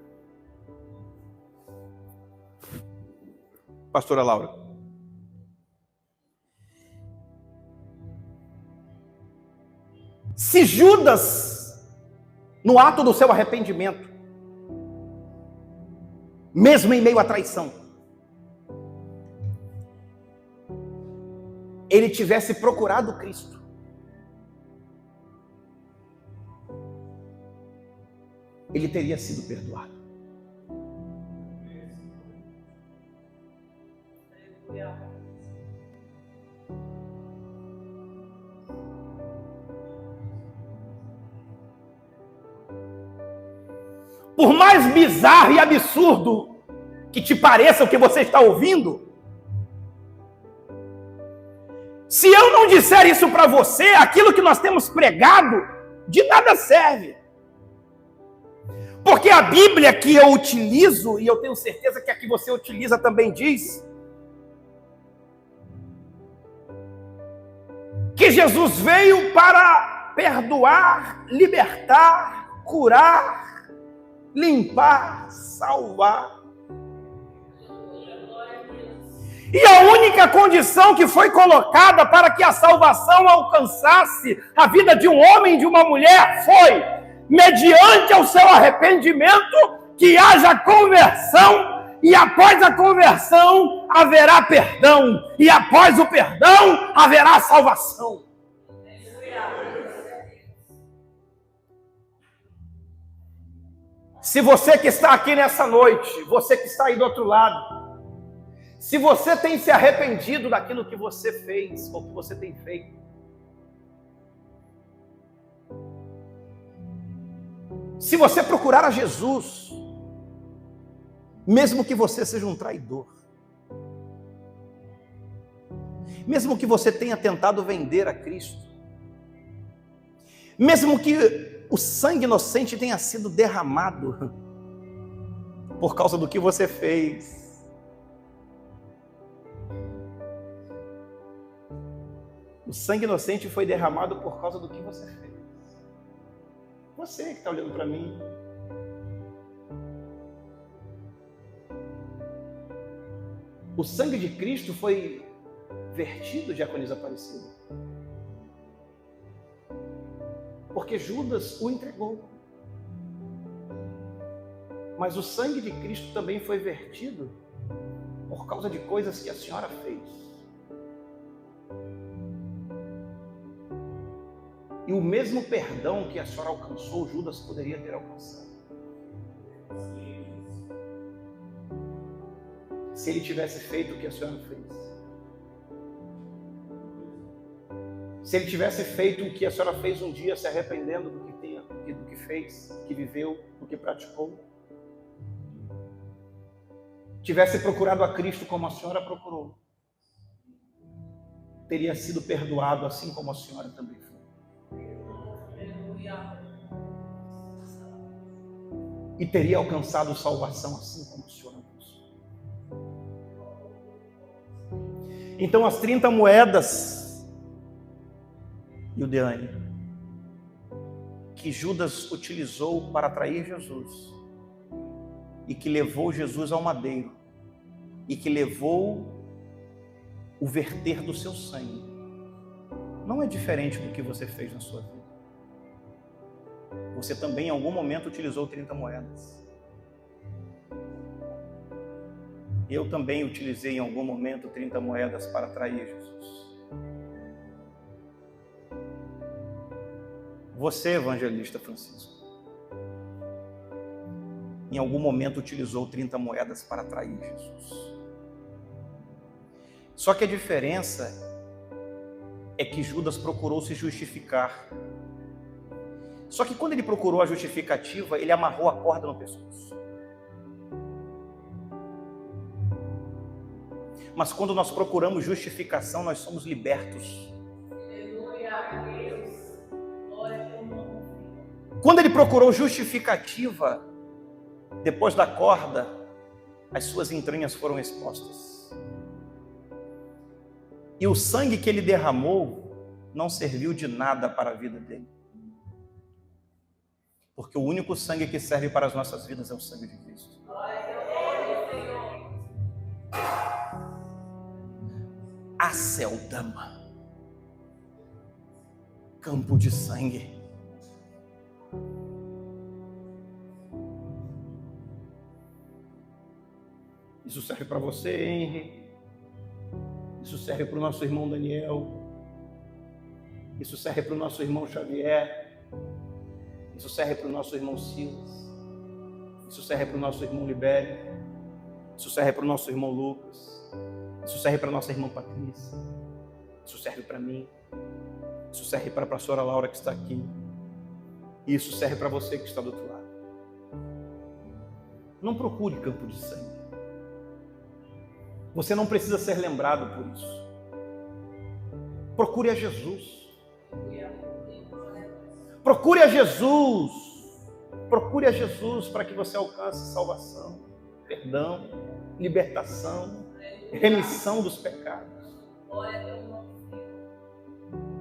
Pastora Laura. Se Judas, no ato do seu arrependimento, mesmo em meio à traição, ele tivesse procurado Cristo, ele teria sido perdoado. Por mais bizarro e absurdo que te pareça o que você está ouvindo, se eu não disser isso para você, aquilo que nós temos pregado, de nada serve. Porque a Bíblia que eu utilizo, e eu tenho certeza que a que você utiliza também diz, que Jesus veio para perdoar, libertar, curar, limpar, salvar. E a única condição que foi colocada para que a salvação alcançasse a vida de um homem e de uma mulher foi, mediante o seu arrependimento, que haja conversão, e após a conversão haverá perdão, e após o perdão haverá salvação. Se você que está aqui nessa noite, você que está aí do outro lado, se você tem se arrependido daquilo que você fez, ou que você tem feito, se você procurar a Jesus, mesmo que você seja um traidor, mesmo que você tenha tentado vender a Cristo, mesmo que o sangue inocente tenha sido derramado por causa do que você fez, o sangue inocente foi derramado por causa do que você fez. Você que está olhando para mim. O sangue de Cristo foi vertido, diaconisa Aparecida, porque Judas o entregou. Mas o sangue de Cristo também foi vertido por causa de coisas que a senhora fez. E o mesmo perdão que a senhora alcançou, Judas poderia ter alcançado. Se ele tivesse feito o que a senhora fez. Se ele tivesse feito o que a senhora fez um dia, se arrependendo do que fez, do que viveu, do que praticou. Tivesse procurado a Cristo como a senhora procurou, teria sido perdoado assim como a senhora também foi. e teria alcançado salvação assim como o Senhor alcançou. Então as 30 moedas, e o Deane, que Judas utilizou para atrair Jesus, e que levou Jesus ao madeiro, e que levou o verter do seu sangue, não é diferente do que você fez na sua vida. Você também em algum momento utilizou 30 moedas. Eu também utilizei em algum momento 30 moedas para atrair Jesus. Você, evangelista Francisco, em algum momento utilizou 30 moedas para atrair Jesus. Só que a diferença é que Judas procurou se justificar. Só que quando ele procurou a justificativa, ele amarrou a corda no pescoço. Mas quando nós procuramos justificação, nós somos libertos. Quando ele procurou justificativa, depois da corda, as suas entranhas foram expostas. E o sangue que ele derramou não serviu de nada para a vida dele. Porque o único sangue que serve para as nossas vidas é o sangue de Cristo. Aceldama, campo de sangue. Isso serve para você, Henry. Isso serve para o nosso irmão Daniel. Isso serve para o nosso irmão Xavier. Isso serve para o nosso irmão Silas. Isso serve para o nosso irmão Libério. Isso serve para o nosso irmão Lucas. Isso serve para a nossa irmã Patrícia. Isso serve para mim. Isso serve para a senhora Laura que está aqui. E isso serve para você que está do outro lado. Não procure campo de sangue. Você não precisa ser lembrado por isso. Procure a Jesus. Procure a Jesus. Procure a Jesus para que você alcance salvação, perdão, libertação, remissão dos pecados.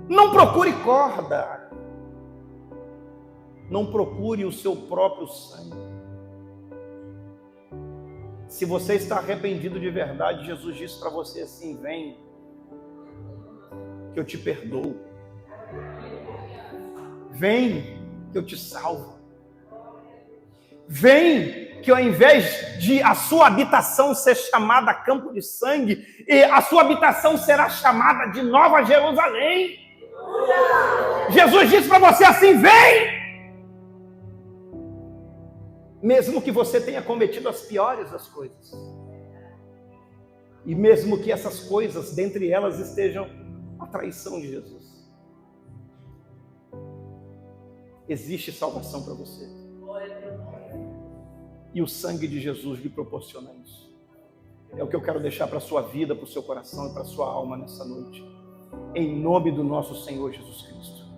Não procure corda. Não procure o seu próprio sangue. Se você está arrependido de verdade, Jesus disse para você assim: vem, que eu te perdoo. Vem, que eu te salvo. Vem, que ao invés de a sua habitação ser chamada campo de sangue, a sua habitação será chamada de Nova Jerusalém. Jesus disse para você assim: vem! Mesmo que você tenha cometido as piores das coisas. E mesmo que essas coisas, dentre elas, estejam a traição de Jesus. Existe salvação para você. E o sangue de Jesus lhe proporciona isso. É o que eu quero deixar para a sua vida, para o seu coração e para a sua alma nessa noite. Em nome do nosso Senhor Jesus Cristo.